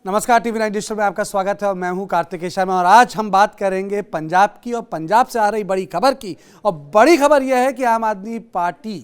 नमस्कार, TV 9 digital में आपका स्वागत है और मैं हूं कार्तिकेय शर्मा। और आज हम बात करेंगे पंजाब की और पंजाब से आ रही बड़ी खबर की। और बड़ी खबर यह है कि आम आदमी पार्टी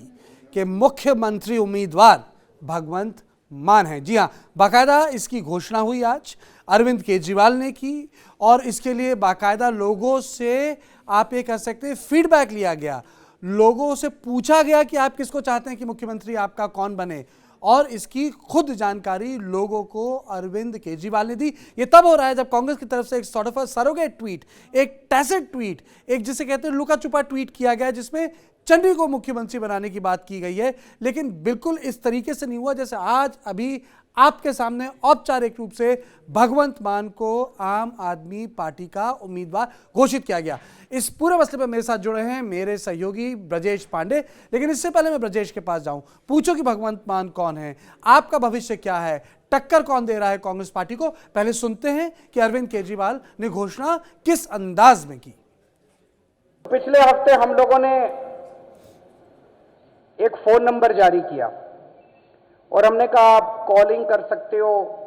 के मुख्यमंत्री उम्मीदवार भगवंत मान हैं। जी हां, बाकायदा इसकी घोषणा हुई आज अरविंद केजरीवाल ने की और इसके लिए बाकायदा लोगों से आप ये कह सकते हैं फीडबैक लिया गया। लोगों से पूछा गया कि आप किसको चाहते हैं कि मुख्यमंत्री आपका कौन बने, और इसकी खुद जानकारी लोगों को अरविंद केजरीवाल ने दी। ये तब हो रहा है जब कांग्रेस की तरफ से एक सॉर्ट ऑफ सरोगेट ट्वीट, एक टैसिट ट्वीट, एक जिसे कहते हैं लुका छुपा ट्वीट किया गया, जिसमें चन्नी को मुख्यमंत्री बनाने की बात की गई है। लेकिन बिल्कुल इस तरीके से नहीं हुआ जैसे आज अभी आपके सामने औपचारिक रूप से भगवंत मान को आम आदमी पार्टी का उम्मीदवार घोषित किया गया। इस पूरे मसले पर मेरे साथ जुड़े हैं मेरे सहयोगी ब्रजेश पांडे। लेकिन इससे पहले मैं ब्रजेश के पास जाऊं, पूछो कि भगवंत मान कौन है, आपका भविष्य क्या है, टक्कर कौन दे रहा है कांग्रेस पार्टी को। पहले सुनते हैं कि अरविंद केजरीवाल ने घोषणा किस अंदाज में की। पिछले हफ्ते हम लोगों ने एक फोन नंबर जारी किया और हमने कहा आप कॉलिंग कर सकते हो,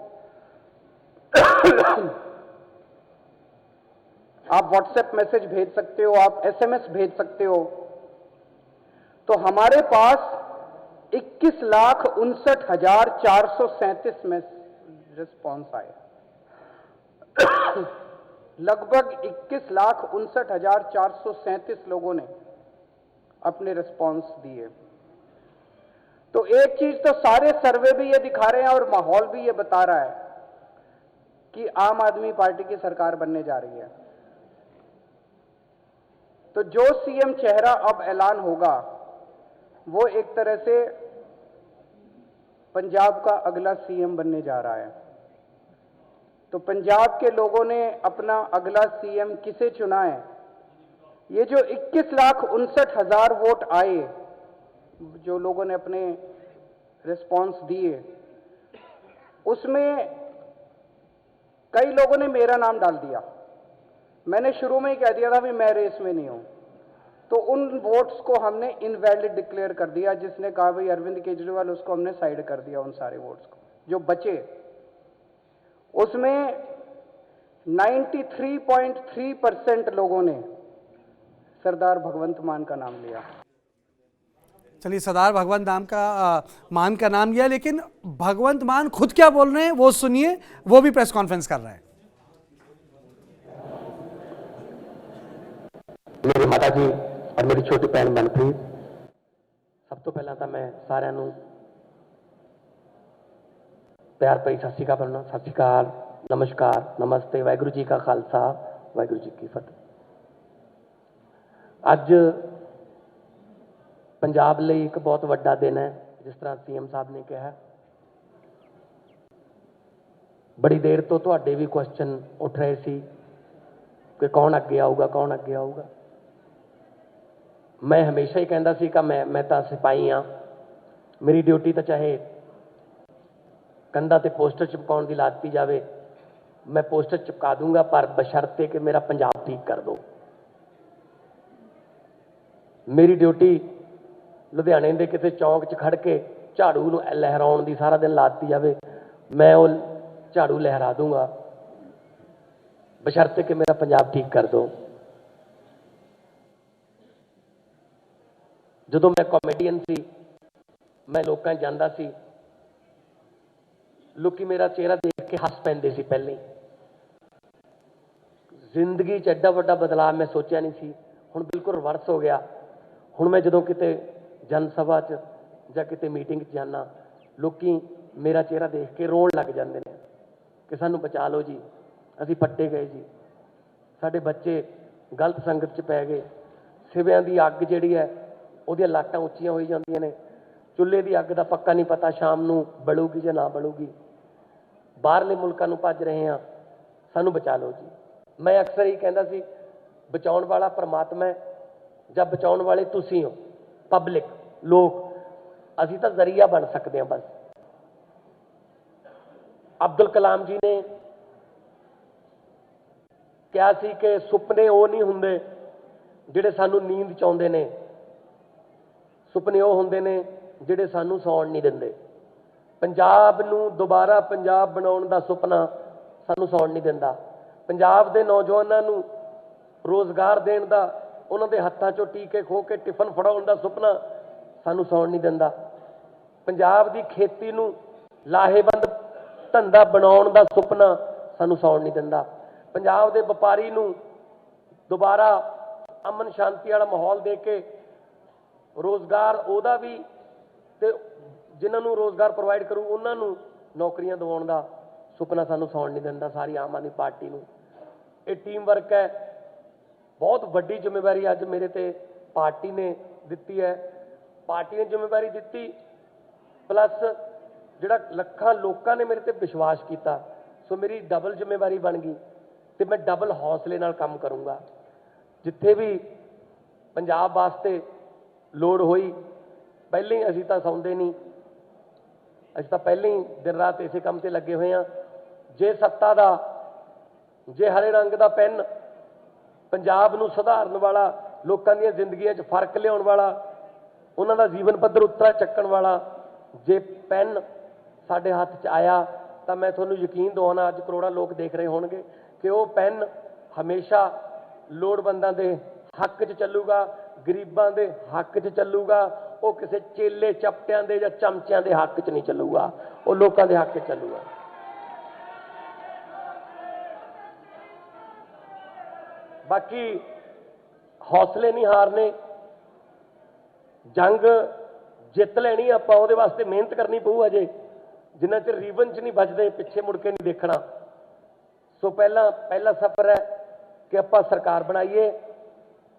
आप व्हाट्सएप मैसेज भेज सकते हो, आप एसएमएस भेज सकते हो। तो हमारे पास 21,59,437 में रिस्पॉन्स आए। लगभग 21,59,437 लोगों ने अपने रिस्पॉन्स दिए। तो एक चीज तो सारे सर्वे भी ये दिखा रहे हैं और माहौल भी ये बता रहा है कि आम आदमी पार्टी की सरकार बनने जा रही है। तो जो सीएम चेहरा अब ऐलान होगा वो एक तरह से पंजाब का अगला सीएम बनने जा रहा है। तो पंजाब के लोगों ने अपना अगला सीएम किसे चुना है, ये जो 21,59,000 वोट आए, जो लोगों ने अपने रिस्पॉन्स दिए, उसमें कई लोगों ने मेरा नाम डाल दिया। मैंने शुरू में ही कह दिया था भी मैं रेस में नहीं हूं। तो उन वोट्स को हमने इनवैलिड डिक्लेयर कर दिया। जिसने कहा भाई अरविंद केजरीवाल, उसको हमने साइड कर दिया। उन सारे वोट्स को जो बचे उसमें 93.3% लोगों ने सरदार भगवंत मान का नाम लिया। चलिए, सरदार भगवंत मान का नाम लिया, लेकिन भगवंत मान खुद क्या बोल रहे हैं वो सुनिए। वो भी प्रेस कॉन्फ्रेंस कर रहे हैं। मेरी माता जी और मेरी छोटी भैन मनप्रीत, सब तो पहला तो मैं सारिਆਂ ਨੂੰ प्यार भरी सत श्री अकाल, सत श्री अकाल, नमस्कार, नमस्ते, वाहिगुरू जी का खालसा, वाहिगुरू जी की फतेह। अज पंजाब ਲਈ एक बहुत ਵੱਡਾ दिन है। जिस तरह सीएम साहब ने कहा, बड़ी देर तो ਤੁਹਾਡੇ भी क्वेश्चन उठ रहे सी कि कौन अगे आऊगा, कौन अगे आऊगा। मैं हमेशा ही कहता सी कि मैं तो सिपाही हाँ, मेरी ड्यूटी तो चाहे कंधा ते पोस्टर चिपकाउण दी लाती जावे, मैं पोस्टर चिपका दूंगा, पर बशर्ते कि मेरा पंजाब ठीक कर दो। मेरी ड्यूटी लुधियाने के किसी चौंक च खड़ के झाड़ू नूं लहराउण दी सारा दिन लाती जावे, मैं वो झाड़ू लहरा दूंगा, बशर्ते कि मेरा पंजाब ठीक कर दो। जदों मैं कॉमेडियन सी, मैं लोकां जांदा सी, लोकी मेरा चेहरा देख के हस पैंदे सी। पहले ही जिंदगी च एडा वड्डा बदलाव मैं सोचा नहीं सी। हुण बिल्कुल रिवर्स हो गया। हुण मैं जदों किते जनसभा च जां किते मीटिंग च जाना, लोकी मेरा चेहरा देख के रोण लग जांदे ने कि सानू बचा लो जी, असीं पट्टे गए जी, साडे बच्चे गलत संगत च पै गए, सिविਆਂ ਦੀ ਅੱਗ ਜਿਹੜੀ है ਉਹਦੀਆਂ ਲਾਟਾਂ ਉੱਚੀਆਂ ਹੋਈ ਜਾਂਦੀਆਂ ਨੇ, ਚੁੱਲ੍ਹੇ ਦੀ ਅੱਗ ਦਾ ਪੱਕਾ ਨਹੀਂ ਪਤਾ ਸ਼ਾਮ ਨੂੰ ਬਲੂਗੀ ਜਾਂ ਨਾ ਬਲੂਗੀ, ਬਾਹਰਲੇ ਮੁਲਕਾਂ ਨੂੰ ਭੱਜ ਰਹੇ ਹਾਂ, ਸਾਨੂੰ ਬਚਾ ਲਓ ਜੀ। मैं अक्सर ही कहता सी, बचाउण वाला परमात्मा है ਜਾਂ बचाउण वाले तुसीं हो, पब्लिक लोग, असीं तां जरिया बन सकते हैं बस। अब्दुल कलाम जी ने कहा सी कि सुपने वो नहीं हुंदे जिहड़े सानू नींद च आउंदे ने, सुपने वो हुंदे ने जिहड़े सानू सौण नहीं दिंदे। पंजाब नूं दोबारा पंजाब बनाउण दा सुपना ਸਾਨੂੰ ਸੌਣ ਨਹੀਂ ਦਿੰਦਾ। ਪੰਜਾਬ ਦੇ ਨੌਜਵਾਨਾਂ ਨੂੰ ਰੋਜ਼ਗਾਰ ਦੇਣ ਦਾ, ਉਹਨਾਂ ਦੇ ਹੱਥਾਂ 'ਚੋਂ ਟੀਕੇ ਖੋਹ ਕੇ ਟਿਫਨ ਫੜਾਉਣ ਦਾ ਸੁਪਨਾ ਸਾਨੂੰ ਸੌਣ ਨਹੀਂ ਦਿੰਦਾ। ਪੰਜਾਬ ਦੀ ਖੇਤੀ ਨੂੰ ਲਾਹੇਵੰਦ ਧੰਦਾ ਬਣਾਉਣ ਦਾ ਸੁਪਨਾ ਸਾਨੂੰ ਸੌਣ ਨਹੀਂ ਦਿੰਦਾ। ਪੰਜਾਬ ਦੇ ਵਪਾਰੀ ਨੂੰ ਦੁਬਾਰਾ ਅਮਨ ਸ਼ਾਂਤੀ ਵਾਲਾ ਮਾਹੌਲ ਦੇ ਕੇ ਰੋਜ਼ਗਾਰ ਉਹਦਾ ਵੀ, ਤੇ ਜਿਨ੍ਹਾਂ ਨੂੰ ਰੋਜ਼ਗਾਰ ਪ੍ਰੋਵਾਈਡ ਕਰੂ ਉਹਨਾਂ ਨੂੰ ਨੌਕਰੀਆਂ ਦਿਵਾਉਣ ਦਾ ਸੁਪਨਾ ਸਾਨੂੰ ਸੌਣ ਨਹੀਂ ਦਿੰਦਾ ਸਾਰੀ ਆਮ ਆਦਮੀ ਪਾਰਟੀ ਨੂੰ। ਇਹ ਟੀਮ ਵਰਕ ਹੈ। ਬਹੁਤ ਵੱਡੀ ਜ਼ਿੰਮੇਵਾਰੀ ਅੱਜ ਮੇਰੇ ਤੇ ਪਾਰਟੀ ਨੇ ਦਿੱਤੀ ਹੈ। ਪਾਰਟੀ ਨੇ ਜ਼ਿੰਮੇਵਾਰੀ ਦਿੱਤੀ, ਪਲੱਸ ਜਿਹੜਾ ਲੱਖਾਂ ਲੋਕਾਂ ਨੇ ਮੇਰੇ ਤੇ ਵਿਸ਼ਵਾਸ ਕੀਤਾ, ਸੋ ਮੇਰੀ ਡਬਲ ਜ਼ਿੰਮੇਵਾਰੀ ਬਣ ਗਈ ਤੇ ਮੈਂ ਡਬਲ ਹੌਸਲੇ ਨਾਲ ਕੰਮ ਕਰੂੰਗਾ। ਜਿੱਥੇ ਵੀ ਪੰਜਾਬ ਵਾਸਤੇ ਲੋੜ ਹੋਈ, ਪਹਿਲਾਂ ਹੀ ਅਸੀਂ ਤਾਂ ਸੌਂਦੇ ਨਹੀਂ, ਅਸੀਂ ਤਾਂ ਪਹਿਲਾਂ ਹੀ ਦਿਨ ਰਾਤ ਇਸੇ ਕੰਮ ਤੇ ਲੱਗੇ ਹੋਏ ਹਾਂ। ਜੇ ਸੱਤਾ ਦਾ, ਜੇ ਹਰੇ ਰੰਗ ਦਾ ਪੈਨ ਪੰਜਾਬ ਨੂੰ ਸੁਧਾਰਨ ਵਾਲਾ, ਲੋਕਾਂ ਦੀਆਂ ਜ਼ਿੰਦਗੀਆਂ 'ਚ ਫਰਕ ਲਿਆਉਣ ਵਾਲਾ, ਉਹਨਾਂ ਦਾ ਜੀਵਨ ਪੱਧਰ ਉੱਤੇ ਚੱਕਣ ਵਾਲਾ ਜੇ ਪੈਨ ਸਾਡੇ ਹੱਥ 'ਚ ਆਇਆ ਤਾਂ ਮੈਂ ਤੁਹਾਨੂੰ ਯਕੀਨ ਦਿਵਾਉਣਾ, ਅੱਜ ਕਰੋੜਾਂ ਲੋਕ ਦੇਖ ਰਹੇ ਹੋਣਗੇ ਕਿ ਉਹ ਪੈਨ ਹਮੇਸ਼ਾ ਲੋੜਵੰਦਾਂ ਦੇ ਹੱਕ 'ਚ ਚੱਲੂਗਾ, ਗਰੀਬਾਂ ਦੇ ਹੱਕ 'ਚ ਚੱਲੂਗਾ। ਉਹ ਕਿਸੇ ਚੇਲੇ ਚਪਟਿਆਂ ਦੇ ਜਾਂ ਚਮਚਿਆਂ ਦੇ ਹੱਕ 'ਚ ਨਹੀਂ ਚੱਲੂਗਾ, ਉਹ ਲੋਕਾਂ ਦੇ ਹੱਕ 'ਚ ਚੱਲੂਗਾ। ਬਾਕੀ ਹੌਸਲੇ ਨਹੀਂ ਹਾਰਨੇ, ਜੰਗ ਜਿੱਤ ਲੈਣੀ ਆਪਾਂ, ਉਹਦੇ ਵਾਸਤੇ ਮਿਹਨਤ ਕਰਨੀ ਪਊ। ਅਜੇ ਜਿੰਨਾ ਚਿਰ ਰੀਵਨ 'ਚ ਨਹੀਂ ਵੱਜਦੇ, ਪਿੱਛੇ ਮੁੜ ਕੇ ਨਹੀਂ ਦੇਖਣਾ। ਸੋ ਪਹਿਲਾ ਸਫ਼ਰ ਹੈ ਕਿ ਆਪਾਂ ਸਰਕਾਰ ਬਣਾਈਏ,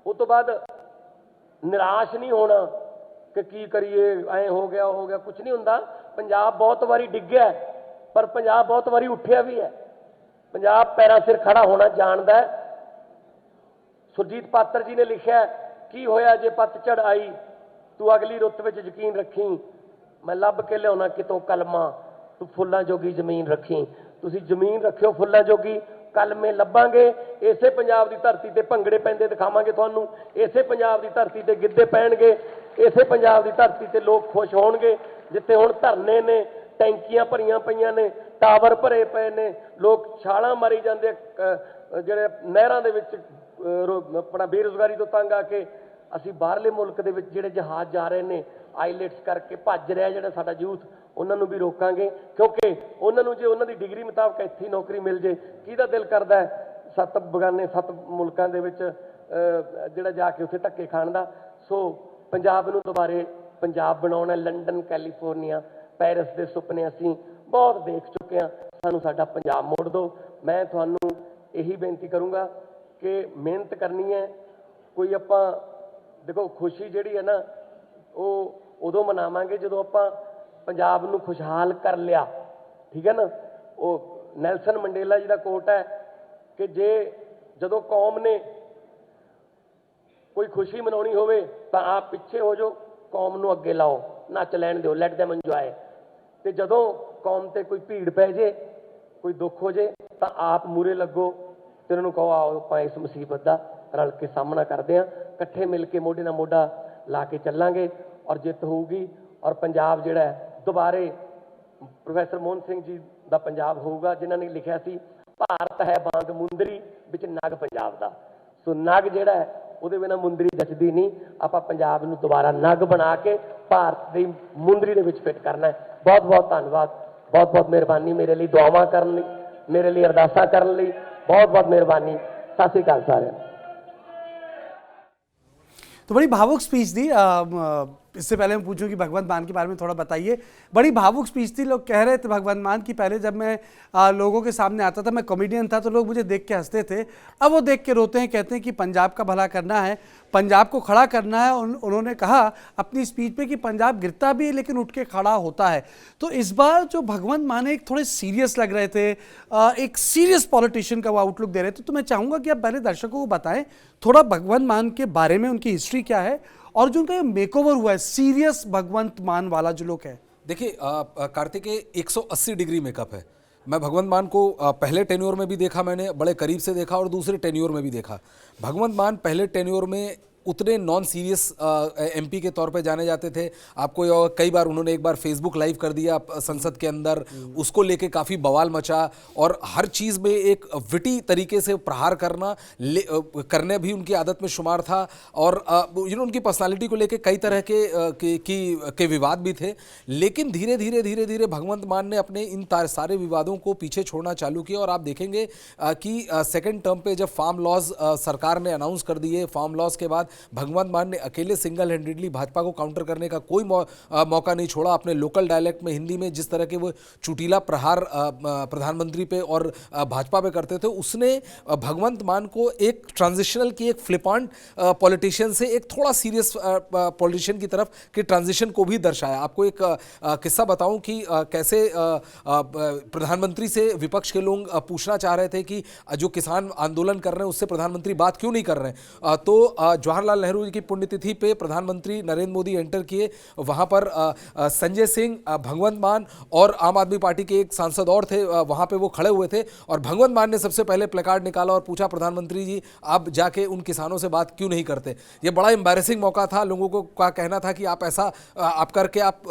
ਉਸ ਤੋਂ ਬਾਅਦ ਨਿਰਾਸ਼ ਨਹੀਂ ਹੋਣਾ ਕਿ ਕੀ ਕਰੀਏ, ਐਂ ਹੋ ਗਿਆ, ਹੋ ਗਿਆ, ਕੁਝ ਨਹੀਂ ਹੁੰਦਾ। ਪੰਜਾਬ ਬਹੁਤ ਵਾਰੀ ਡਿੱਗਿਆ, ਪਰ ਪੰਜਾਬ ਬਹੁਤ ਵਾਰੀ ਉੱਠਿਆ ਵੀ ਹੈ। ਪੰਜਾਬ ਪੈਰਾਂ ਸਿਰ ਖੜਾ ਹੋਣਾ ਜਾਣਦਾ ਹੈ। ਸੁਰਜੀਤ ਪਾਤਰ ਜੀ ਨੇ ਲਿਖਿਆ, ਕੀ ਹੋਇਆ ਜੇ ਪਤਝੜ ਆਈ, ਤੂੰ ਅਗਲੀ ਰੁੱਤ ਵਿੱਚ ਯਕੀਨ ਰੱਖੀ, ਮੈਂ ਲੱਭ ਕੇ ਲਿਆਉਣਾ ਕਿਤੋਂ ਕਲਮਾਂ, ਤੂੰ ਫੁੱਲਾਂ ਜੋਗੀ ਜ਼ਮੀਨ ਰੱਖੀ। ਤੁਸੀਂ ਜ਼ਮੀਨ ਰੱਖਿਓ ਫੁੱਲਾਂ ਜੋਗੀ, ਕਲਮੇ ਲੱਭਾਂਗੇ। ਇਸੇ ਪੰਜਾਬ ਦੀ ਧਰਤੀ ਤੇ ਭੰਗੜੇ ਪੈਂਦੇ ਦਿਖਾਵਾਂਗੇ ਤੁਹਾਨੂੰ, ਇਸੇ ਪੰਜਾਬ ਦੀ ਧਰਤੀ ਤੇ ਗਿੱਧੇ ਪੈਣਗੇ, ਇਸੇ ਪੰਜਾਬ ਦੀ ਧਰਤੀ ਤੇ ਲੋਕ ਖੁਸ਼ ਹੋਣਗੇ। ਜਿੱਥੇ ਹੁਣ ਧਰਨੇ ਨੇ, ਟੈਂਕੀਆਂ ਭਰੀਆਂ ਪਈਆਂ ਨੇ, ਟਾਵਰ ਭਰੇ ਪਏ ਨੇ, ਲੋਕ ਛਾਲਾਂ ਮਾਰੀ ਜਾਂਦੇ, ਜਿਹੜੇ ਨਹਿਰਾਂ ਦੇ ਵਿੱਚ ਆਪਣਾ ਬੇਰੁਜ਼ਗਾਰੀ ਤੋਂ ਤੰਗ ਆ ਕੇ। ਅਸੀਂ ਬਾਹਰਲੇ ਮੁਲਕ ਦੇ ਵਿੱਚ ਜਿਹੜੇ ਜਹਾਜ਼ ਜਾ ਰਹੇ ਨੇ, ਆਈਲੈਟਸ ਕਰਕੇ ਭੱਜ ਰਿਹਾ ਜਿਹੜਾ ਸਾਡਾ ਯੂਥ, ਉਹਨਾਂ ਨੂੰ ਵੀ ਰੋਕਾਂਗੇ, ਕਿਉਂਕਿ ਉਹਨਾਂ ਨੂੰ ਜੇ ਉਹਨਾਂ ਦੀ ਡਿਗਰੀ ਮੁਤਾਬਕ ਇੱਥੇ ਨੌਕਰੀ ਮਿਲ ਜੇ, ਕਿਹਦਾ ਦਿਲ ਕਰਦਾ ਹੈ 7 ਮੁਲਕਾਂ ਦੇ ਵਿੱਚ ਜਿਹੜਾ ਜਾ ਕੇ ਉੱਥੇ ਧੱਕੇ ਖਾਣ ਦਾ। ਸੋ ਪੰਜਾਬ ਨੂੰ ਦੁਬਾਰੇ ਪੰਜਾਬ ਬਣਾਉਣਾ। ਲੰਡਨ, ਕੈਲੀਫੋਰਨੀਆ, ਪੈਰਿਸ ਦੇ ਸੁਪਨੇ ਅਸੀਂ ਬਹੁਤ ਦੇਖ ਚੁੱਕੇ ਹਾਂ, ਸਾਨੂੰ ਸਾਡਾ ਪੰਜਾਬ ਮੋੜ ਦਿਓ। ਮੈਂ ਤੁਹਾਨੂੰ ਇਹੀ ਬੇਨਤੀ ਕਰੂੰਗਾ ਕਿ ਮਿਹਨਤ ਕਰਨੀ ਹੈ। ਕੋਈ ਆਪਾਂ ਦੇਖੋ, ਖੁਸ਼ੀ ਜਿਹੜੀ ਹੈ ਨਾ, ਉਹ ਉਦੋਂ ਮਨਾਵਾਂਗੇ ਜਦੋਂ ਆਪਾਂ ਪੰਜਾਬ ਨੂੰ ਖੁਸ਼ਹਾਲ ਕਰ ਲਿਆ, ਠੀਕ ਹੈ ਨਾ। ਉਹ ਨੈਲਸਨ ਮੰਡੇਲਾ ਜੀ ਦਾ ਕੋਟ ਹੈ ਕਿ ਜਦੋਂ ਕੌਮ ਨੇ ਕੋਈ ਖੁਸ਼ੀ ਮਨਾਉਣੀ ਹੋਵੇ ਤਾਂ ਆਪ ਪਿੱਛੇ ਹੋ ਜਾਓ, ਕੌਮ ਨੂੰ ਅੱਗੇ ਲਾਓ, ਨੱਚ ਲੈਣ ਦਿਓ, ਲੈਟ ਦੈਮ ਇੰਜੋਏ। ਤੇ ਜਦੋਂ ਕੌਮ ਤੇ ਕੋਈ ਭੀੜ ਪੈ ਜੇ, ਕੋਈ ਦੁੱਖ ਹੋ ਜੇ, ਤਾਂ ਆਪ ਮੂਰੇ ਲੱਗੋ ਤੇ ਉਹਨਾਂ ਨੂੰ ਕਹੋ, ਆਓ ਆਪਾਂ ਇਸ ਮੁਸੀਬਤ ਦਾ ਰਲ ਕੇ ਸਾਹਮਣਾ ਕਰਦੇ ਹਾਂ, ਇਕੱਠੇ ਮਿਲ ਕੇ ਮੋਢੇ ਨਾਲ ਮੋਢਾ ਲਾ ਕੇ ਚੱਲਾਂਗੇ ਔਰ ਜਿੱਤ ਹੋਊਗੀ। ਔਰ ਪੰਜਾਬ ਜਿਹੜਾ ਹੈ ਦੁਬਾਰੇ ਪ੍ਰੋਫੈਸਰ ਮੋਹਨ ਸਿੰਘ ਜੀ ਦਾ ਪੰਜਾਬ ਹੋਊਗਾ, ਜਿਨ੍ਹਾਂ ਨੇ ਲਿਖਿਆ ਸੀ, ਭਾਰਤ ਹੈ ਬਾਂਗ ਮੁੰਦਰੀ ਵਿੱਚ ਨਗ ਪੰਜਾਬ ਦਾ। ਸੋ ਨਗ ਜਿਹੜਾ ਹੈ ਉਹਦੇ ਬਿਨਾਂ ਮੁੰਦਰੀ ਜੱਚਦੀ ਨਹੀਂ। ਆਪਾਂ ਪੰਜਾਬ ਨੂੰ ਦੁਬਾਰਾ ਨਗ ਬਣਾ ਕੇ ਭਾਰਤ ਦੀ ਮੁੰਦਰੀ ਦੇ ਵਿੱਚ ਫਿੱਟ ਕਰਨਾ ਹੈ। ਬਹੁਤ ਬਹੁਤ ਧੰਨਵਾਦ, ਬਹੁਤ ਬਹੁਤ ਮਿਹਰਬਾਨੀ ਮੇਰੇ ਲਈ ਦੁਆਵਾਂ ਕਰਨ ਲਈ, ਮੇਰੇ ਲਈ ਅਰਦਾਸਾਂ ਕਰਨ ਲਈ। बहुत बहुत मेहरबानी। सत श्री अकाल सारे। तो बड़ी भावुक स्पीच दी। इससे पहले मैं पूछूं कि भगवंत मान के बारे में थोड़ा बताइए। बड़ी भावुक स्पीच थी। लोग कह रहे थे भगवंत मान की, पहले जब मैं लोगों के सामने आता था, मैं कॉमेडियन था, तो लोग मुझे देख के हंसते थे। अब वो देख के रोते हैं, कहते हैं कि पंजाब का भला करना है, पंजाब को खड़ा करना है। उन्होंने कहा अपनी स्पीच में कि पंजाब गिरता भी है लेकिन उठ के खड़ा होता है। तो इस बार जो भगवंत मान एक थोड़े सीरियस लग रहे थे, एक सीरियस पॉलिटिशियन का वो आउटलुक दे रहे थे। तो मैं चाहूँगा कि आप पहले दर्शकों को बताएं थोड़ा भगवंत मान के बारे में, उनकी हिस्ट्री क्या है और जो उनका मेकओवर हुआ है सीरियस भगवंत मान वाला जो लोग है। देखिए कार्तिकेय 180 डिग्री मेकअप है। मैं भगवंत मान को पहले टेन्योर में भी देखा, मैंने बड़े करीब से देखा, और दूसरे टेन्योर में भी देखा। भगवंत मान पहले टेन्योर में उतने नॉन सीरियस एमपी के तौर पे जाने जाते थे। आपको कई बार उन्होंने एक बार फेसबुक लाइव कर दिया संसद के अंदर, उसको लेके काफ़ी बवाल मचा और हर चीज़ में एक विटी तरीके से प्रहार करने भी उनकी आदत में शुमार था। और उनकी पर्सनालिटी को लेके कई तरह के विवाद भी थे। लेकिन धीरे धीरे भगवंत मान ने अपने इन सारे विवादों को पीछे छोड़ना चालू किया और आप देखेंगे कि सेकेंड टर्म पे जब फार्म लॉज सरकार ने अनाउंस कर दिए, फार्म लॉज के बाद भगवंत मान ने अकेले सिंगल हैंडेडली भाजपा को काउंटर करने का कोई मौका नहीं छोड़ा। अपने लोकल डायलेक्ट में हिंदी में जिस तरह के वो चुटीला प्रहार प्रधानमंत्री पे और भाजपा पे करते थे, उसने भगवंत मान को एक ट्रांजिशनल की एक फ्लिपांट पॉलिटिशियन से एक थोड़ा सीरियस पॉलिटिशियन की तरफ के ट्रांजिशन को भी दर्शाया। आपको एक किस्सा बताऊं कि कैसे प्रधानमंत्री से विपक्ष के लोग पूछना चाह रहे थे कि जो किसान आंदोलन कर रहे हैं उससे प्रधानमंत्री बात क्यों नहीं कर रहे हैं। तो जवाहरलाल नेहरू जी की पुण्यतिथि पे प्रधानमंत्री नरेंद्र मोदी एंटर किए, वहां पर संजय सिंह, भगवंत मान और आम आदमी पार्टी के एक सांसद और थे, वहां पे वो खड़े हुए थे और भगवंत मान ने सबसे पहले प्लेकार्ड निकाला और पूछा, प्रधानमंत्री जी आप जाके उन किसानों से बात क्यों नहीं करते। ये बड़ा एम्बैरेसिंग मौका था। लोगों को का कहना था कि आप ऐसा आप करके आप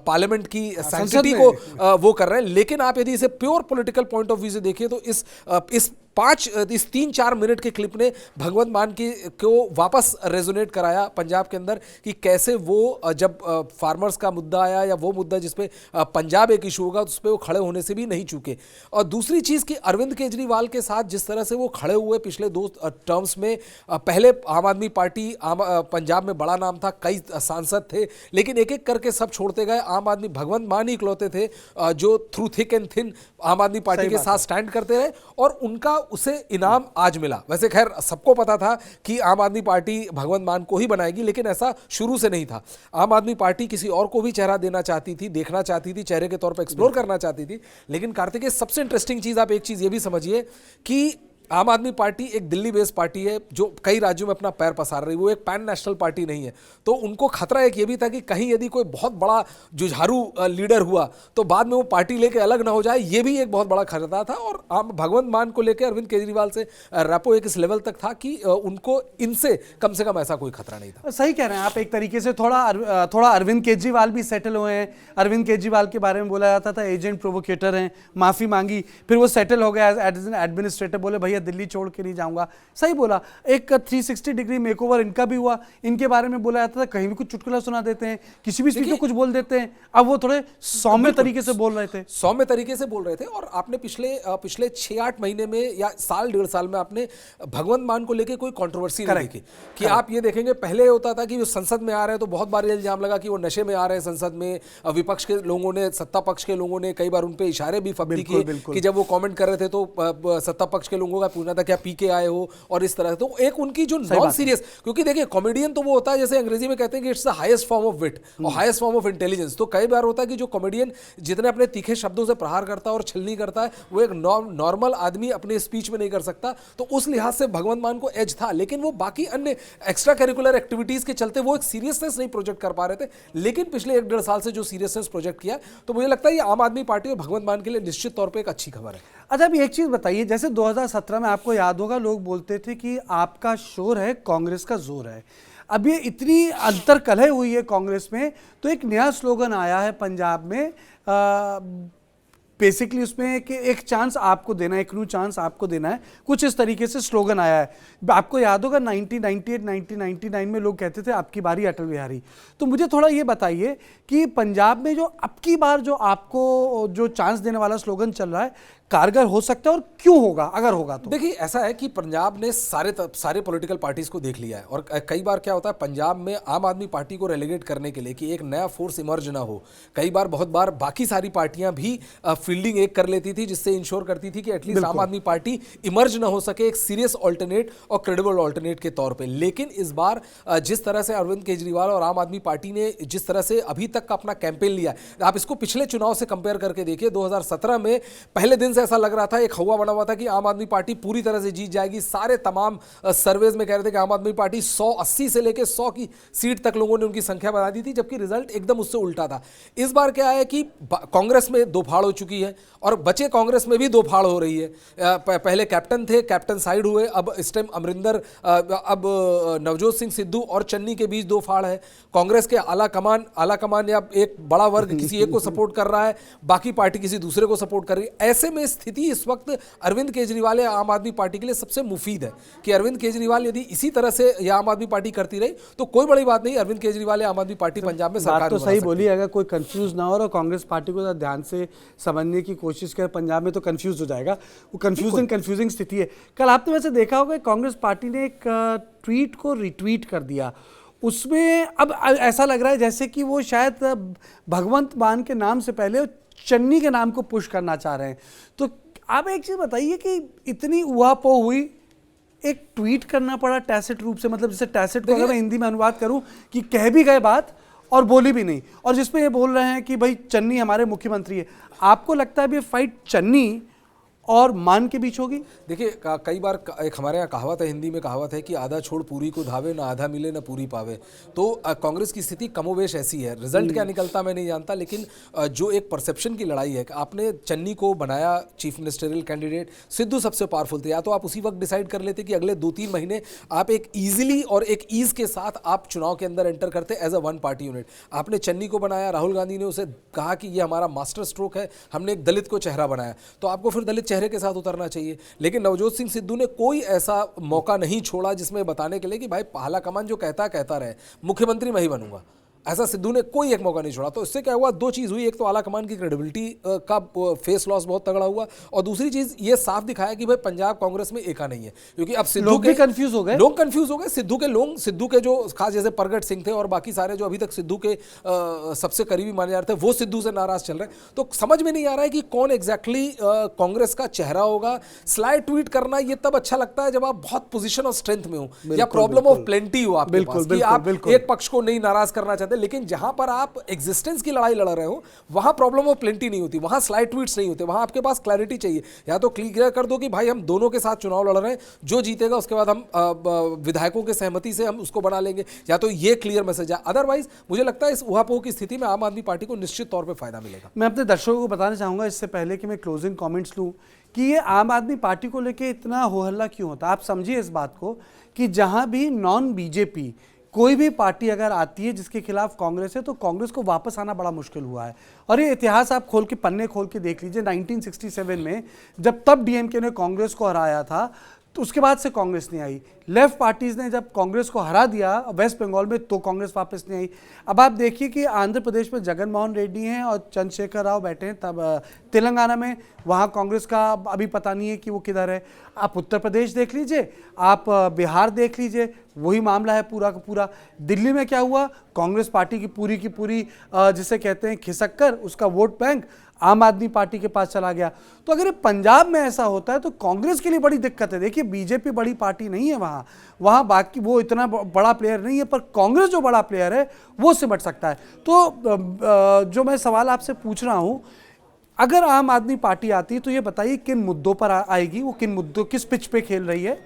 पार्लियामेंट की सैंक्टिटी को वो कर रहे हैं। लेकिन आप यदि इसे pure political point of view से देखिए तो इस 3-4 मिनट के क्लिप ने भगवंत मान को वापस रेजोनेट कराया पंजाब के अंदर कि कैसे वो जब फार्मर्स का मुद्दा आया या वो मुद्दा जिसपे पंजाब एक इशू होगा उस पर वो खड़े होने से भी नहीं चूके। और दूसरी चीज़ कि अरविंद केजरीवाल के साथ जिस तरह से वो खड़े हुए पिछले 2 टर्म्स में, पहले आम आदमी पार्टी पंजाब में बड़ा नाम था, कई सांसद थे, लेकिन एक एक करके सब छोड़ते गए। आम आदमी भगवंत मान ही इकलौते थे जो थ्रू थिक एंड थिन आम आदमी पार्टी के साथ स्टैंड करते रहे और उनका उसे इनाम आज मिला। वैसे खैर सबको पता था कि आम आदमी पार्टी भगवंत मान को ही बनाएगी, लेकिन ऐसा शुरू से नहीं था। आम आदमी पार्टी किसी और को भी चेहरा देना चाहती थी, देखना चाहती थी, चेहरे के तौर पर एक्सप्लोर करना चाहती थी। लेकिन कार्तिकेय सबसे इंटरेस्टिंग चीज आप एक चीज ये भी समझिए कि आम आदमी पार्टी एक दिल्ली बेस्ड पार्टी है जो कई राज्यों में अपना पैर पसार रही है, वो एक पैन नेशनल पार्टी नहीं है। तो उनको खतरा एक ये भी था कि कहीं यदि कोई बहुत बड़ा जुझारू लीडर हुआ तो बाद में वो पार्टी लेके अलग ना हो जाए, ये भी एक बहुत बड़ा खतरा था। और भगवंत मान को लेकर अरविंद केजरीवाल से रैपो एक इस लेवल तक था कि उनको इनसे कम से कम ऐसा कोई खतरा नहीं था। सही कह रहे हैं आप। एक तरीके से थोड़ा अरविंद केजरीवाल भी सेटल हुए हैं। अरविंद केजरीवाल के बारे में बोला जाता था एजेंट प्रोवोकेटर हैं, माफी मांगी, फिर वो सेटल हो गया एज एन एडमिनिस्ट्रेटर, बोले भैया दिल्ली छोड़ के नहीं जाऊंगा। सही बोला। एक 360 डिग्री मेकओवर इनका भी हुआ। इनके बारे में बोला जाता था कहीं भी कुछ चुटकुला सुना देते हैं, किसी भी स्पीच में कुछ बोल देते हैं। अब वो थोड़े सौम्य तरीके से बोल रहे थे, सौम्य तरीके से बोल रहे थे। और आपने पिछले 6-8 महीने में या साल 1.5 साल में आपने भगवंत मान को लेकर कोई कंट्रोवर्सी नहीं देखी कि आप ये देखेंगे पहले होता था कि वो संसद में आ रहे हैं तो बहुत बार इल्जाम लगा कि वो नशे में आ रहे हैं संसद में। विपक्ष के लोगों ने, सत्ता पक्ष के लोगों ने कई बार उन पे इशारे भी फब्दी किए कि जब वो कमेंट कर रहे थे तो सत्ता पक्ष के लोगों का पूछना था क्या पी के आए हो और इस तरह। तो एक उनकी जो नॉन सीरियस, क्योंकि देखिए कॉमेडियन तो वो होता है जैसे अंग्रेजी में कहते हैं कि it's the highest form of wit और हाईएस्ट फॉर्म ऑफ इंटेलिजेंस। तो कई बार होता है कि जो कॉमेडियन जितने अपने तीखे शब्दों से प्रहार करता है और छलनी करता है वो एक नॉर्मल आदमी अपने स्पीच में नहीं कर सकता। तो उस लिहाज से भगवंत मान को एज था, लेकिन वो बाकी अन्य एक्स्ट्रा करिकुलर एक्टिविटीज के चलते वो एक सीरियसनेस नहीं प्रोजेक्ट कर पा रहे थे। लेकिन पिछले 1-1.5 साल से जो सीरियसनेस प्रोजेक्ट किया, तो मुझे लगता है ये आम आदमी पार्टी और भगवंत मान के लिए निश्चित तौर पर एक अच्छी खबर है। अच्छा अभी एक चीज बताइए, जैसे 2017 में आपको याद होगा लोग बोलते थे कि आपका शोर है कांग्रेस का जोर है। अब ये इतनी अंतर कलह हुई है कांग्रेस में, तो एक नया स्लोगन आया है पंजाब में, बेसिकली उसमें कि एक चांस आपको देना है, एक न्यू चांस आपको देना है, कुछ इस तरीके से स्लोगन आया है। आपको याद होगा 1998 1999 में लोग कहते थे आपकी बारी अटल बिहारी। तो मुझे थोड़ा ये बताइए कि पंजाब में जो अब की बार जो आपको जो चांस देने वाला स्लोगन चल रहा है कारगर हो सकता है और क्यों होगा अगर होगा तो? देखिए ऐसा है कि पंजाब ने सारे पॉलिटिकल पार्टीज को देख लिया है और कई बार क्या होता है पंजाब में आम आदमी पार्टी को रेलीगेट करने के लिए कि एक नया फोर्स इमर्ज ना हो, कई बार बहुत बार बाकी सारी पार्टियां भी फील्डिंग एक कर लेती थी जिससे इंश्योर करती थी कि एटलीस्ट आम आदमी पार्टी इमर्ज ना हो सके एक सीरियस ऑल्टरनेट और क्रेडिबल ऑल्टरनेट के तौर पर। लेकिन इस बार जिस तरह से अरविंद केजरीवाल और आम आदमी पार्टी ने जिस तरह से अभी तक का अपना कैंपेन लिया, आप इसको पिछले चुनाव से कंपेयर करके देखिए। 2017 में पहले दिन ऐसा लग रहा था एक हवा बना हुआ था कि आम आदमी पार्टी पूरी तरह से जीत जाएगी। सारे तमाम सर्वेज में कह रहे थे कि आम आदमी पार्टी 180 से लेकर 100 की सीट तक लोगों ने उनकी संख्या बना दी थी, जबकि रिजल्ट एकदम उससे उल्टा था। इस बार क्या है कि कांग्रेस में दो फाड़ हो चुकी है और बचे कांग्रेस में भी दो फाड़ हो रही है। पहले कैप्टन थे, कैप्टन साइड हुए, अब इस टाइम अमरिंदर, अब नवजोत सिंह सिद्धू और चन्नी के बीच दो फाड़ है। कांग्रेस के आला कमान या एक बड़ा वर्ग किसी एक को सपोर्ट कर रहा है, बाकी पार्टी किसी दूसरे को सपोर्ट कर रही है। ऐसे में स्थिति इस वक्त अरविंद केजरीवाल या आम आदमी पार्टी के लिए सबसे मुफीद है कि अरविंद केजरीवाल यदि इसी तरह से या आम आदमी पार्टी करती रही तो कोई बड़ी बात नहीं, अरविंद केजरीवाल या आम आदमी पार्टी पंजाब में सरकार बात तो सही बोली। अगर कोई कंफ्यूज ना हो और कांग्रेस पार्टी को ध्यान से समझने की कोशिश करे पंजाब में तो कंफ्यूज हो जाएगा। वो कंफ्यूजिंग स्थिति है। कल आपने वैसे देखा होगा कांग्रेस पार्टी ने एक ट्वीट को रिट्वीट कर दिया। उसमें अब ऐसा लग रहा है जैसे कि वो शायद भगवंत मान के नाम से पहले चन्नी के नाम को पुश करना चाह रहे हैं। तो आप एक चीज़ बताइए कि इतनी उहापोह हुई, एक ट्वीट करना पड़ा टैसिट रूप से, मतलब जैसे टैसिट को अगर मैं हिंदी में अनुवाद करूं कि कह भी गए बात और बोली भी नहीं, और जिसपे ये बोल रहे हैं कि भाई चन्नी हमारे मुख्यमंत्री है। आपको लगता है ये फाइट चन्नी और मान के बीच होगी? देखिए कई बार एक हमारे यहाँ कहावत है, हिंदी में कहावत है कि आधा छोड़ पूरी को धावे, ना आधा मिले ना पूरी पावे। तो कांग्रेस की स्थिति कमोवेश ऐसी है। रिजल्ट क्या निकलता मैं नहीं जानता, लेकिन जो एक परसेप्शन की लड़ाई है कि आपने चन्नी को बनाया चीफ मिनिस्टरियल कैंडिडेट, सिद्धू सबसे पावरफुल थे, या तो आप उसी वक्त डिसाइड कर लेते कि अगले 2-3 महीने आप एक ईजिली और एक ईज के साथ आप चुनाव के अंदर एंटर करते as a one party unit. आपने चन्नी को बनाया, राहुल गांधी ने उसे कहा कि ये हमारा मास्टर स्ट्रोक है, हमने एक दलित को चेहरा बनाया, तो आपको फिर दलित चेहरे के साथ उतरना चाहिए। लेकिन नवजोत सिंह सिद्धू ने कोई ऐसा मौका नहीं छोड़ा जिसमें बताने के लिए कि भाई आला कमान जो कहता रहे, मुख्यमंत्री मैं ही बनूंगा, ऐसा सिद्धू ने कोई एक मौका नहीं छोड़ा। तो इससे क्या हुआ, दो चीज़ हुई। एक तो आला कमान की क्रेडिबिलिटी का फेस लॉस बहुत तगड़ा हुआ, और दूसरी चीज़ ये साफ दिखाया कि भाई पंजाब कांग्रेस में एका नहीं है, क्योंकि अब सिद्धू लोग भी कंफ्यूज हो गए। लोग कंफ्यूज हो गए। सिद्धू के जो खास जैसे प्रगट सिंह थे और बाकी सारे जो अभी तक सिद्धू के सबसे करीबी माने जा रहे थे, वो सिद्धू से नाराज चल रहे हैं। तो समझ में नहीं आ रहा है कि कौन एग्जैक्टली कांग्रेस का चेहरा होगा। स्लाइड ट्वीट करना ये तब अच्छा लगता है जब आप बहुत पोजिशन ऑफ स्ट्रेंथ में हो या प्रॉब्लम ऑफ प्लेंटी हो आपके पास, कि आप एक पक्ष को नहीं नाराज करना चाहते। लेकिन जहां पर आप एग्जिस्टेंस की लड़ाई लड़ रहे हो वहां प्रॉब्लम ऑफ प्लेंटी नहीं होती, वहां स्लाइड ट्वीट्स नहीं होते, वहां आपके पास क्लैरिटी चाहिए। या तो क्लियर कर दो कि भाई हम दोनों के साथ चुनाव लड़ रहे हैं, जो जीतेगा उसके बाद हम विधायकों के सहमति से हम उसको बना लेंगे, या तो ये क्लियर मैसेज है। अदरवाइज मुझे लगता है इस उहापोह की स्थिति में आम आदमी पार्टी को निश्चित तौर पर फायदा मिलेगा। मैं अपने दर्शकों को बताना चाहूंगा इससे पहले कि मैं क्लोजिंग कमेंट्स लूं कि ये आम आदमी पार्टी को लेके इतना हो हल्ला क्यों होता है। आप समझिए इस बात को कि जहां भी नॉन बीजेपी कोई भी पार्टी अगर आती है जिसके खिलाफ कांग्रेस है, तो कांग्रेस को वापस आना बड़ा मुश्किल हुआ है। और ये इतिहास आप पन्ने खोल के देख लीजिए। 1967 में जब तब डीएमके ने कांग्रेस को हराया था, तो उसके बाद से कांग्रेस नहीं आई। लेफ्ट पार्टीज ने जब कांग्रेस को हरा दिया वेस्ट बंगाल में, तो कांग्रेस वापस नहीं आई। अब आप देखिए कि आंध्र प्रदेश में जगन मोहन रेड्डी हैं और चंद्रशेखर राव बैठे हैं, तब तेलंगाना में वहाँ कांग्रेस का अभी पता नहीं है कि वो किधर है। आप उत्तर प्रदेश देख लीजिए, आप बिहार देख लीजिए, वही मामला है पूरा का पूरा। दिल्ली में क्या हुआ, कांग्रेस पार्टी की पूरी जिसे कहते हैं खिसक कर उसका वोट बैंक आम आदमी पार्टी के पास चला गया। तो अगर पंजाब में ऐसा होता है तो कांग्रेस के लिए बड़ी दिक्कत है। देखिए बीजेपी बड़ी पार्टी नहीं है वहाँ बाकी वो इतना बड़ा प्लेयर नहीं है, पर कांग्रेस जो बड़ा प्लेयर है वो सिमट सकता है। तो जो मैं सवाल आपसे पूछ रहा हूँ, अगर आम आदमी पार्टी आती है तो ये बताइए किन मुद्दों पर आएगी, वो किस पिच पे खेल रही है।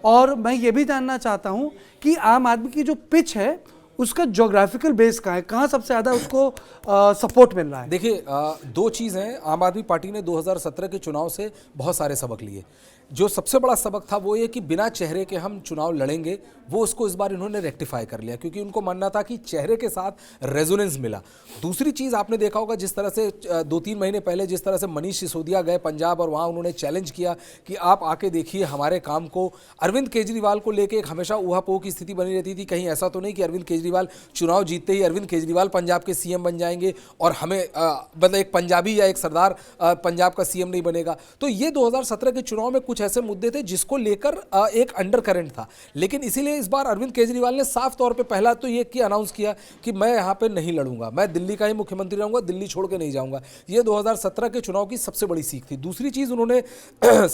और मैं ये भी जानना चाहता हूँ कि आम आदमी की जो पिच है उसका ज्योग्राफिकल बेस कहाँ है, कहाँ सबसे ज़्यादा उसको सपोर्ट मिल रहा है। देखिए दो चीज़ हैं। आम आदमी पार्टी ने 2017 के चुनाव से बहुत सारे सबक लिए। जो सबसे बड़ा सबक था वो ये कि बिना चेहरे के हम चुनाव लड़ेंगे, वो उसको इस बार इन्होंने रेक्टिफाई कर लिया, क्योंकि उनको मानना था कि चेहरे के साथ रेजोनेंस मिला। दूसरी चीज़ आपने देखा होगा, जिस तरह से 2-3 महीने पहले जिस तरह से मनीष सिसोदिया गए पंजाब और वहाँ उन्होंने चैलेंज किया कि आप आके देखिए हमारे काम को। अरविंद केजरीवाल को लेकर एक हमेशा ऊहापोह की स्थिति बनी रहती थी, कहीं ऐसा तो नहीं कि अरविंद केजरीवाल चुनाव जीतते ही अरविंद केजरीवाल पंजाब के सीएम बन जाएंगे और हमें मतलब एक पंजाबी या एक सरदार पंजाब का सीएम नहीं बनेगा। तो ये 2017 के चुनाव में कुछ कुछ ऐसे मुद्दे थे जिसको लेकर एक अंडर करंट था। लेकिन इसीलिए इस बार अरविंद केजरीवाल ने साफ तौर पे पहला तो ये अनाउंस किया कि मैं यहाँ पे नहीं लड़ूंगा, मैं दिल्ली का ही मुख्यमंत्री रहूंगा, दिल्ली छोड़ के नहीं जाऊंगा। ये 2017 के चुनाव की सबसे बड़ी सीख थी। दूसरी चीज उन्होंने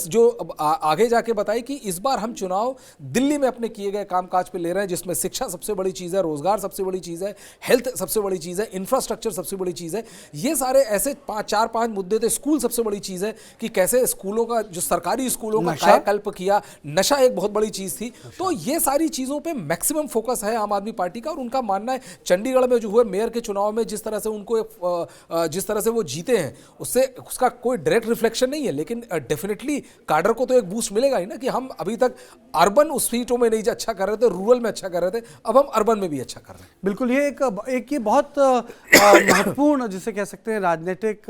जो आगे जाके बताई कि इस बार हम चुनाव दिल्ली में अपने किए गए कामकाज पे ले रहे हैं, जिसमें शिक्षा सबसे बड़ी चीज है, रोजगार सबसे बड़ी चीज है, हेल्थ सबसे बड़ी चीज है, इंफ्रास्ट्रक्चर सबसे बड़ी चीज है। ये सारे ऐसे 4-5 मुद्दे थे। स्कूल सबसे बड़ी चीज है कि कैसे स्कूलों का, जो सरकारी स्कूलों का कायाकल्प किया, नशा एक बहुत बड़ी चीज थी। तो ये सारी चीजों पे मैक्सिमम फोकस है आम आदमी पार्टी का। और उनका मानना है चंडीगढ़ में जो हुए मेयर के चुनाव में जिस तरह से उनको जिस तरह से वो जीते हैं, उससे उसका कोई डायरेक्ट रिफ्लेक्शन नहीं है, लेकिन डेफिनेटली काडर को तो एक बूस्ट मिलेगा ही ना कि हम अभी तक अर्बन उस सीटों में नहीं अच्छा कर रहे थे, रूरल में अच्छा कर रहे थे, अब हम अर्बन में भी अच्छा कर रहे हैं। बिल्कुल, ये एक ये बहुत महत्वपूर्ण जिसे कह सकते हैं राजनीतिक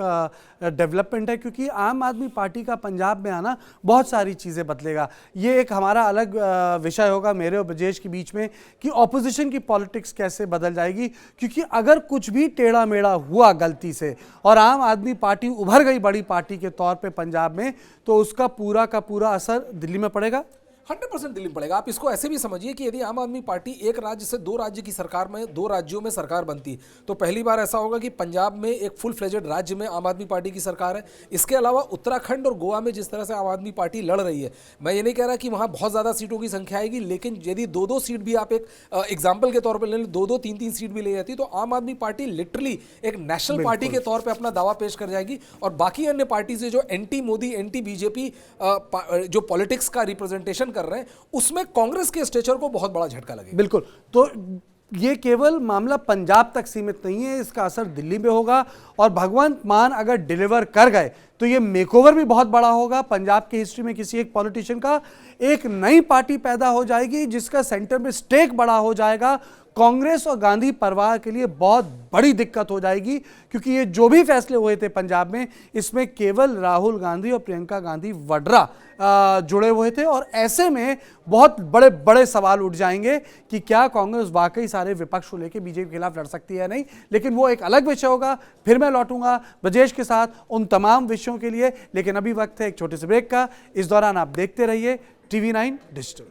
डेवलपमेंट है, क्योंकि आम आदमी पार्टी का पंजाब में आना बहुत सारी चीज़ें बदलेगा। ये एक हमारा अलग विषय होगा मेरे और ब्रजेश के बीच में कि ऑपोजिशन की पॉलिटिक्स कैसे बदल जाएगी, क्योंकि अगर कुछ भी टेढ़ा मेढ़ा हुआ गलती से और आम आदमी पार्टी उभर गई बड़ी पार्टी के तौर पे पंजाब में, तो उसका पूरा का पूरा असर दिल्ली में पड़ेगा। 100% दिल्ली में पड़ेगा। आप इसको ऐसे भी समझिए कि यदि आम आदमी पार्टी एक राज्य से 2 राज्य की सरकार में, 2 राज्यों में सरकार बनती, तो पहली बार ऐसा होगा कि पंजाब में एक फुल फ्लेजेड राज्य में आम आदमी पार्टी की सरकार है। इसके अलावा उत्तराखंड और गोवा में जिस तरह से आम आदमी पार्टी लड़ रही है, मैं ये नहीं कह रहा कि वहाँ बहुत ज़्यादा सीटों की संख्या आएगी, लेकिन यदि 2-2 सीट भी आप एक एग्जाम्पल के तौर पर ले लें, 2-2, 3-3 सीट भी ले जाती, तो आम आदमी पार्टी लिटरली एक नेशनल पार्टी के तौर पर अपना दावा पेश कर जाएगी। और बाकी अन्य पार्टी से जो एंटी मोदी, एंटी बीजेपी जो पॉलिटिक्स का रिप्रेजेंटेशन कर रहे हैं, उसमें कांग्रेस के स्टेचर को बहुत बड़ा झटका लगेगा। बिल्कुल, तो ये केवल मामला पंजाब तक सीमित नहीं है, इसका असर दिल्ली में होगा। और भगवंत मान अगर डिलीवर कर गए तो ये मेकओवर भी बहुत बड़ा होगा पंजाब की हिस्ट्री में। किसी एक पॉलिटिशियन का एक नई पार्टी पैदा हो जाएगी जिसका सेंटर में स्टेक बड़ा हो जाएगा। कांग्रेस और गांधी परिवार के लिए बहुत बड़ी दिक्कत हो जाएगी, क्योंकि ये जो भी फैसले हुए थे पंजाब में, इसमें केवल राहुल गांधी और प्रियंका गांधी वड्रा जुड़े हुए थे। और ऐसे में बहुत बड़े बड़े सवाल उठ जाएंगे कि क्या कांग्रेस वाकई सारे विपक्ष को लेकर बीजेपी के खिलाफ लड़ सकती है या नहीं। लेकिन वो एक अलग विषय होगा। फिर मैं लौटूंगा ब्रजेश के साथ उन तमाम विषयों के लिए, लेकिन अभी वक्त है एक छोटे से ब्रेक का। इस दौरान आप देखते रहिए TV9 डिजिटल।